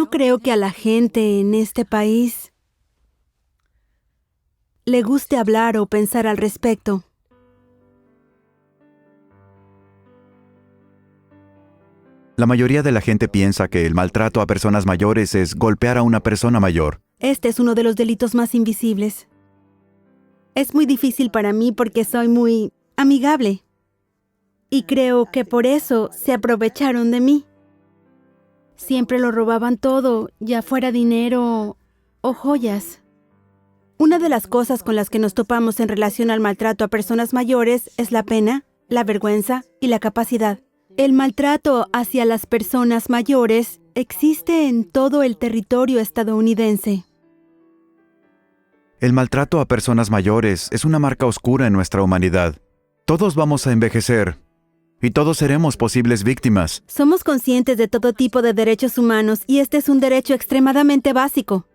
no creo que a la gente en este país le guste hablar o pensar al respecto. La mayoría de la gente piensa que el maltrato a personas mayores es golpear a una persona mayor. Este es uno de los delitos más invisibles. Es muy difícil para mí porque soy muy amigable. Y creo que por eso se aprovecharon de mí. Siempre lo robaban todo, ya fuera dinero o joyas. Una de las cosas con las que nos topamos en relación al maltrato a personas mayores es la pena, la vergüenza y la capacidad. El maltrato hacia las personas mayores existe en todo el territorio estadounidense. El maltrato a personas mayores es una marca oscura en nuestra humanidad. Todos vamos a envejecer y todos seremos posibles víctimas. Somos conscientes de todo tipo de derechos humanos y este es un derecho extremadamente básico.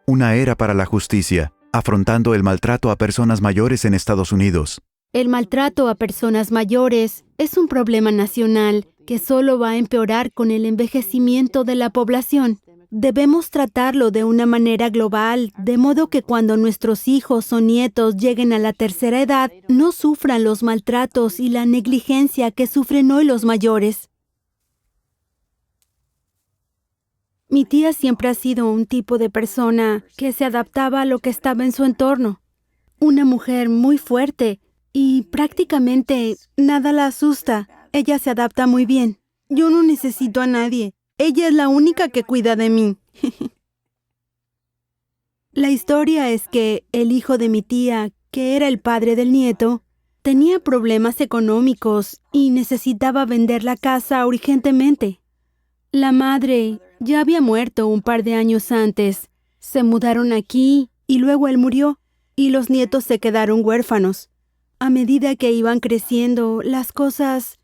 Una era para la justicia, afrontando el maltrato a personas mayores en Estados Unidos. El maltrato a personas mayores es un problema nacional que solo va a empeorar con el envejecimiento de la población. Debemos tratarlo de una manera global, de modo que cuando nuestros hijos o nietos lleguen a la tercera edad, no sufran los maltratos y la negligencia que sufren hoy los mayores. Mi tía siempre ha sido un tipo de persona que se adaptaba a lo que estaba en su entorno. Una mujer muy fuerte y prácticamente nada la asusta. Ella se adapta muy bien. Yo no necesito a nadie. Ella es la única que cuida de mí. La historia es que el hijo de mi tía, que era el padre del nieto, tenía problemas económicos y necesitaba vender la casa urgentemente. La madre ya había muerto un par de años antes. Se mudaron aquí y luego él murió y los nietos se quedaron huérfanos. A medida que iban creciendo, las cosas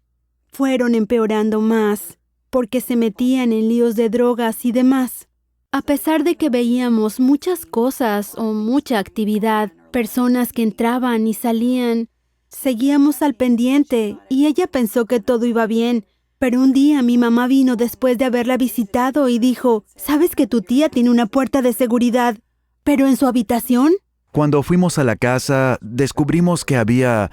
fueron empeorando más, porque se metían en líos de drogas y demás. A pesar de que veíamos muchas cosas o mucha actividad, personas que entraban y salían, seguíamos al pendiente y ella pensó que todo iba bien. Pero un día mi mamá vino después de haberla visitado y dijo, ¿sabes que tu tía tiene una puerta de seguridad, pero en su habitación? Cuando fuimos a la casa, descubrimos que había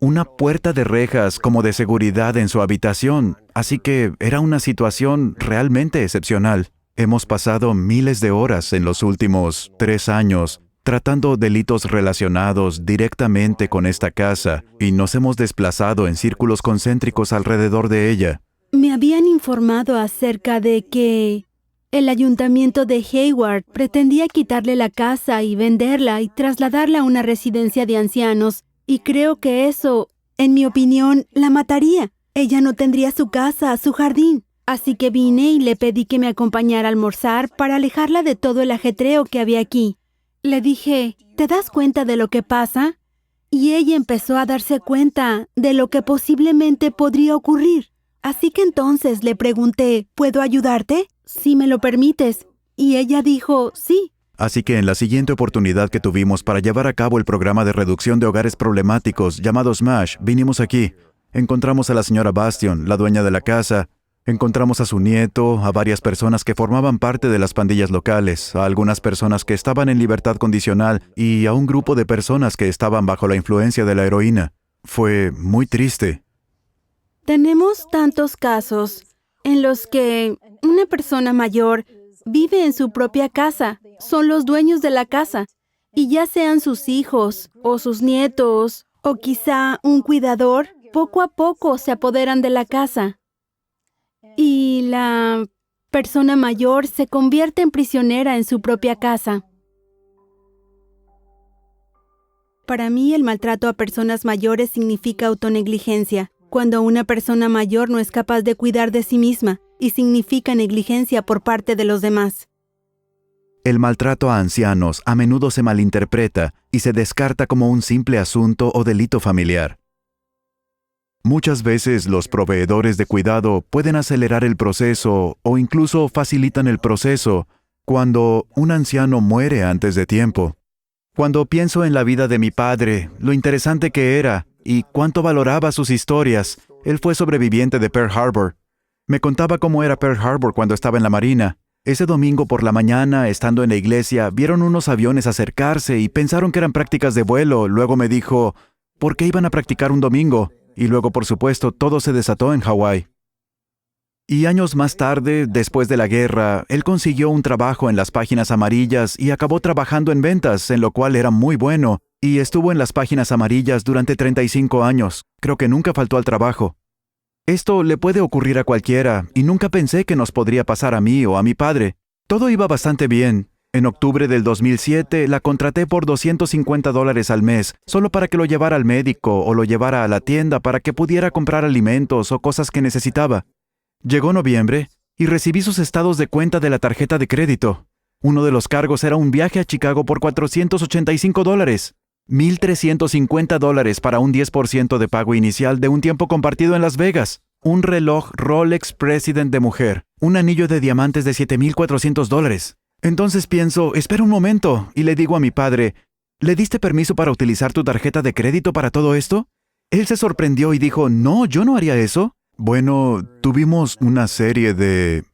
una puerta de rejas como de seguridad en su habitación, así que era una situación realmente excepcional. Hemos pasado miles de horas en los últimos 3 años tratando delitos relacionados directamente con esta casa y nos hemos desplazado en círculos concéntricos alrededor de ella. Me habían informado acerca de que el ayuntamiento de Hayward pretendía quitarle la casa y venderla y trasladarla a una residencia de ancianos, y creo que eso, en mi opinión, la mataría. Ella no tendría su casa, su jardín. Así que vine y le pedí que me acompañara a almorzar para alejarla de todo el ajetreo que había aquí. Le dije, ¿te das cuenta de lo que pasa? Y ella empezó a darse cuenta de lo que posiblemente podría ocurrir. Así que entonces le pregunté, ¿puedo ayudarte? Si me lo permites. Y ella dijo, sí. Así que en la siguiente oportunidad que tuvimos para llevar a cabo el programa de reducción de hogares problemáticos llamado SMASH, vinimos aquí. Encontramos a la señora Bastion, la dueña de la casa. Encontramos a su nieto, a varias personas que formaban parte de las pandillas locales, a algunas personas que estaban en libertad condicional y a un grupo de personas que estaban bajo la influencia de la heroína. Fue muy triste. Tenemos tantos casos en los que una persona mayor vive en su propia casa, son los dueños de la casa, y ya sean sus hijos o sus nietos o quizá un cuidador, poco a poco se apoderan de la casa. Y la persona mayor se convierte en prisionera en su propia casa. Para mí, el maltrato a personas mayores significa autonegligencia, cuando una persona mayor no es capaz de cuidar de sí misma, y significa negligencia por parte de los demás. El maltrato a ancianos a menudo se malinterpreta y se descarta como un simple asunto o delito familiar. Muchas veces los proveedores de cuidado pueden acelerar el proceso o incluso facilitan el proceso cuando un anciano muere antes de tiempo. Cuando pienso en la vida de mi padre, lo interesante que era y cuánto valoraba sus historias, él fue sobreviviente de Pearl Harbor. Me contaba cómo era Pearl Harbor cuando estaba en la Marina. Ese domingo por la mañana, estando en la iglesia, vieron unos aviones acercarse y pensaron que eran prácticas de vuelo. Luego me dijo, ¿por qué iban a practicar un domingo? Y luego, por supuesto, todo se desató en Hawái. Y años más tarde, después de la guerra, él consiguió un trabajo en las páginas amarillas y acabó trabajando en ventas, en lo cual era muy bueno, y estuvo en las páginas amarillas durante 35 años. Creo que nunca faltó al trabajo. Esto le puede ocurrir a cualquiera, y nunca pensé que nos podría pasar a mí o a mi padre. Todo iba bastante bien. En octubre del 2007, la contraté por $250 al mes, solo para que lo llevara al médico o lo llevara a la tienda para que pudiera comprar alimentos o cosas que necesitaba. Llegó noviembre, y recibí sus estados de cuenta de la tarjeta de crédito. Uno de los cargos era un viaje a Chicago por $485. $1,350 para un 10% de pago inicial de un tiempo compartido en Las Vegas. Un reloj Rolex President de mujer. Un anillo de diamantes de $7,400. Entonces pienso, espera un momento, y le digo a mi padre, ¿le diste permiso para utilizar tu tarjeta de crédito para todo esto? Él se sorprendió y dijo, no, yo no haría eso. Bueno, tuvimos una serie de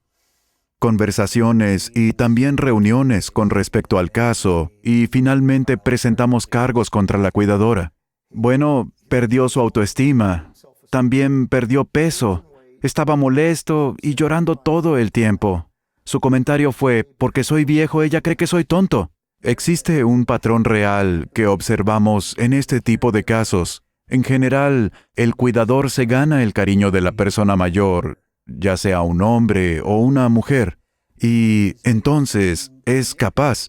conversaciones y también reuniones con respecto al caso, y finalmente presentamos cargos contra la cuidadora. Bueno, perdió su autoestima, también perdió peso, estaba molesto y llorando todo el tiempo. Su comentario fue, porque soy viejo, ella cree que soy tonto. Existe un patrón real que observamos en este tipo de casos. En general, el cuidador se gana el cariño de la persona mayor, ya sea un hombre o una mujer, y entonces es capaz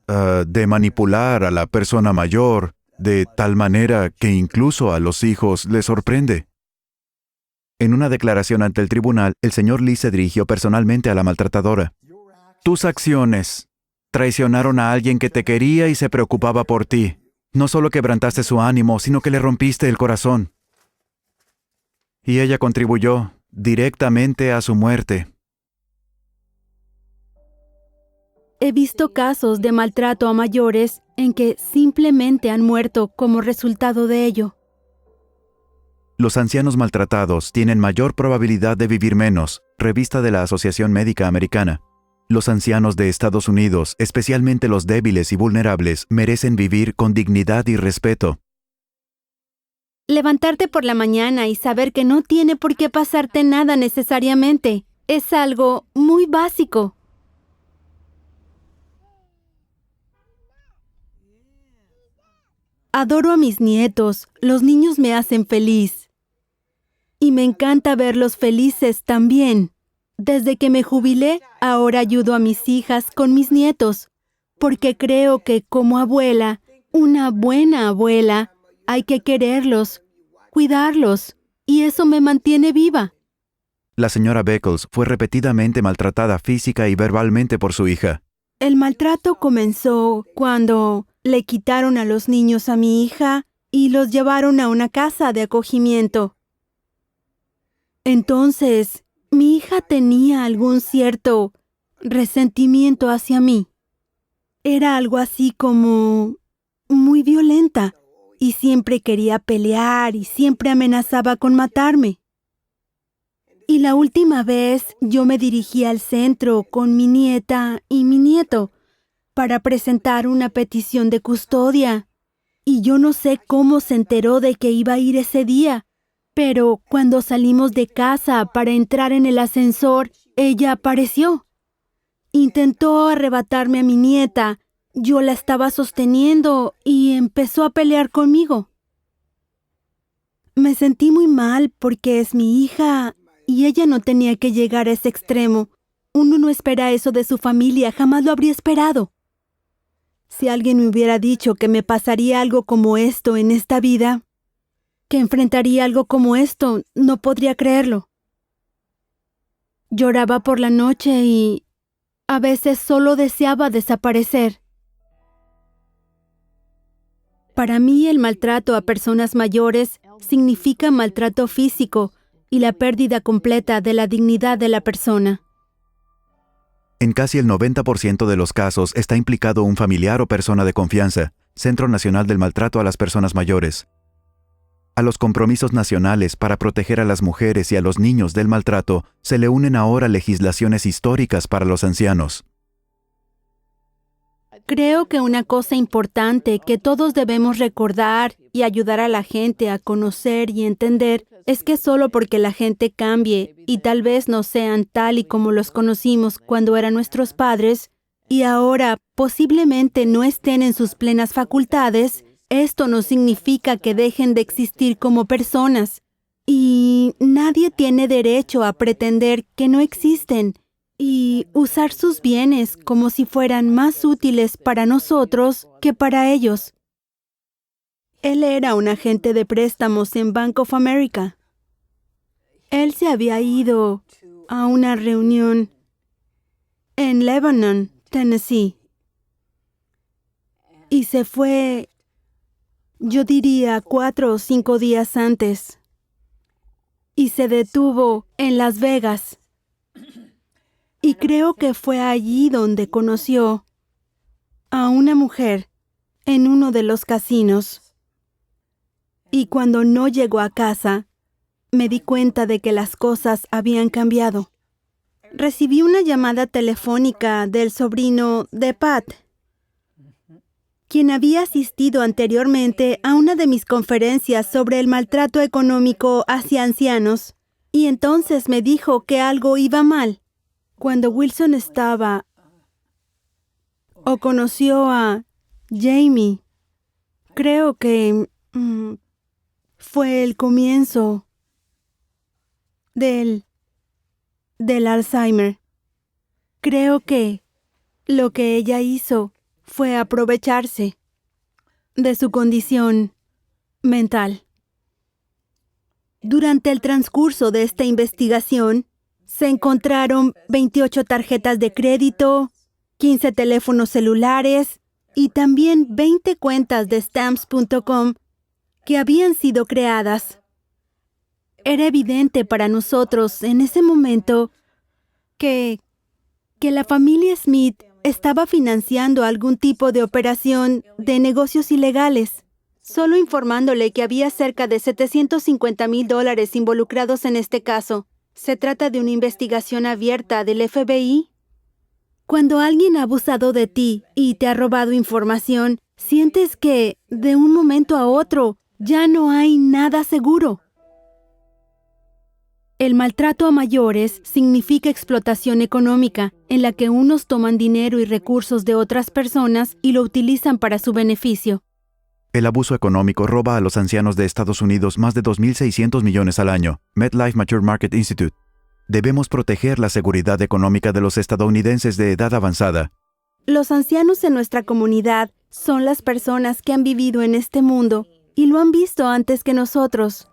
de manipular a la persona mayor de tal manera que incluso a los hijos les sorprende. En una declaración ante el tribunal, el señor Lee se dirigió personalmente a la maltratadora. Tus acciones traicionaron a alguien que te quería y se preocupaba por ti. No solo quebrantaste su ánimo, sino que le rompiste el corazón. Y ella contribuyó directamente a su muerte. He visto casos de maltrato a mayores en que simplemente han muerto como resultado de ello. Los ancianos maltratados tienen mayor probabilidad de vivir menos, revista de la Asociación Médica Americana. Los ancianos de Estados Unidos, especialmente los débiles y vulnerables, merecen vivir con dignidad y respeto. Levantarte por la mañana y saber que no tiene por qué pasarte nada necesariamente es algo muy básico. Adoro a mis nietos, los niños me hacen feliz. Y me encanta verlos felices también. Desde que me jubilé, ahora ayudo a mis hijas con mis nietos, porque creo que como abuela, una buena abuela, hay que quererlos, cuidarlos, y eso me mantiene viva. La señora Beckles fue repetidamente maltratada física y verbalmente por su hija. El maltrato comenzó cuando le quitaron a los niños a mi hija y los llevaron a una casa de acogimiento. Entonces, mi hija tenía algún cierto resentimiento hacia mí. Era algo así como muy violenta y siempre quería pelear y siempre amenazaba con matarme. Y la última vez yo me dirigí al centro con mi nieta y mi nieto para presentar una petición de custodia. Y yo no sé cómo se enteró de que iba a ir ese día, pero cuando salimos de casa para entrar en el ascensor, ella apareció. Intentó arrebatarme a mi nieta, yo la estaba sosteniendo y empezó a pelear conmigo. Me sentí muy mal porque es mi hija y ella no tenía que llegar a ese extremo. Uno no espera eso de su familia, jamás lo habría esperado. Si alguien me hubiera dicho que me pasaría algo como esto en esta vida, que enfrentaría algo como esto, no podría creerlo. Lloraba por la noche y a veces solo deseaba desaparecer. Para mí, el maltrato a personas mayores significa maltrato físico y la pérdida completa de la dignidad de la persona. En casi el 90% de los casos está implicado un familiar o persona de confianza, Centro Nacional del Maltrato a las Personas Mayores. A los compromisos nacionales para proteger a las mujeres y a los niños del maltrato se le unen ahora legislaciones históricas para los ancianos. Creo que una cosa importante que todos debemos recordar y ayudar a la gente a conocer y entender es que solo porque la gente cambie y tal vez no sean tal y como los conocimos cuando eran nuestros padres y ahora posiblemente no estén en sus plenas facultades, esto no significa que dejen de existir como personas. Y nadie tiene derecho a pretender que no existen y usar sus bienes como si fueran más útiles para nosotros que para ellos. Él era un agente de préstamos en Bank of America. Él se había ido a una reunión en Lebanon, Tennessee. Y se fue, yo diría, 4 o 5 días antes. Y se detuvo en Las Vegas. Y creo que fue allí donde conoció a una mujer en uno de los casinos. Y cuando no llegó a casa, me di cuenta de que las cosas habían cambiado. Recibí una llamada telefónica del sobrino de Pat, quien había asistido anteriormente a una de mis conferencias sobre el maltrato económico hacia ancianos, y entonces me dijo que algo iba mal. Cuando Wilson estaba o conoció a Jamie, creo que fue el comienzo del Alzheimer. Creo que lo que ella hizo fue aprovecharse de su condición mental. Durante el transcurso de esta investigación, se encontraron 28 tarjetas de crédito, 15 teléfonos celulares y también 20 cuentas de Stamps.com que habían sido creadas. Era evidente para nosotros en ese momento que la familia Smith estaba financiando algún tipo de operación de negocios ilegales, solo informándole que había cerca de $750,000 involucrados en este caso. ¿Se trata de una investigación abierta del FBI? Cuando alguien ha abusado de ti y te ha robado información, sientes que, de un momento a otro, ya no hay nada seguro. El maltrato a mayores significa explotación económica, en la que unos toman dinero y recursos de otras personas y lo utilizan para su beneficio. El abuso económico roba a los ancianos de Estados Unidos más de 2.600 millones al año. MetLife Mature Market Institute. Debemos proteger la seguridad económica de los estadounidenses de edad avanzada. Los ancianos en nuestra comunidad son las personas que han vivido en este mundo y lo han visto antes que nosotros.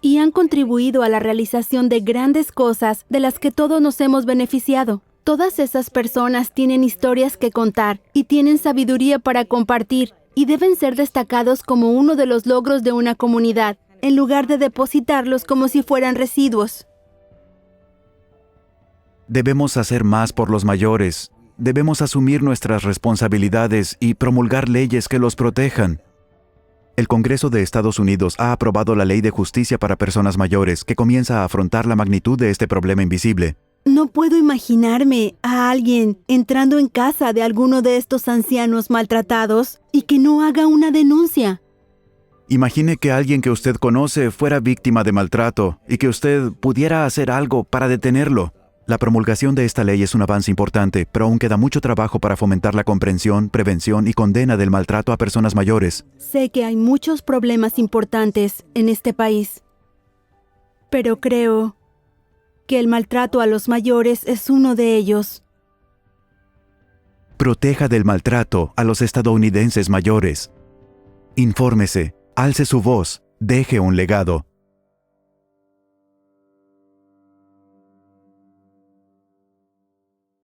Y han contribuido a la realización de grandes cosas de las que todos nos hemos beneficiado. Todas esas personas tienen historias que contar y tienen sabiduría para compartir y deben ser destacados como uno de los logros de una comunidad, en lugar de depositarlos como si fueran residuos. Debemos hacer más por los mayores. Debemos asumir nuestras responsabilidades y promulgar leyes que los protejan. El Congreso de Estados Unidos ha aprobado la Ley de Justicia para Personas Mayores, que comienza a afrontar la magnitud de este problema invisible. No puedo imaginarme a alguien entrando en casa de alguno de estos ancianos maltratados y que no haga una denuncia. Imagine que alguien que usted conoce fuera víctima de maltrato y que usted pudiera hacer algo para detenerlo. La promulgación de esta ley es un avance importante, pero aún queda mucho trabajo para fomentar la comprensión, prevención y condena del maltrato a personas mayores. Sé que hay muchos problemas importantes en este país, pero creo que el maltrato a los mayores es uno de ellos. Proteja del maltrato a los estadounidenses mayores. Infórmese, alce su voz, deje un legado.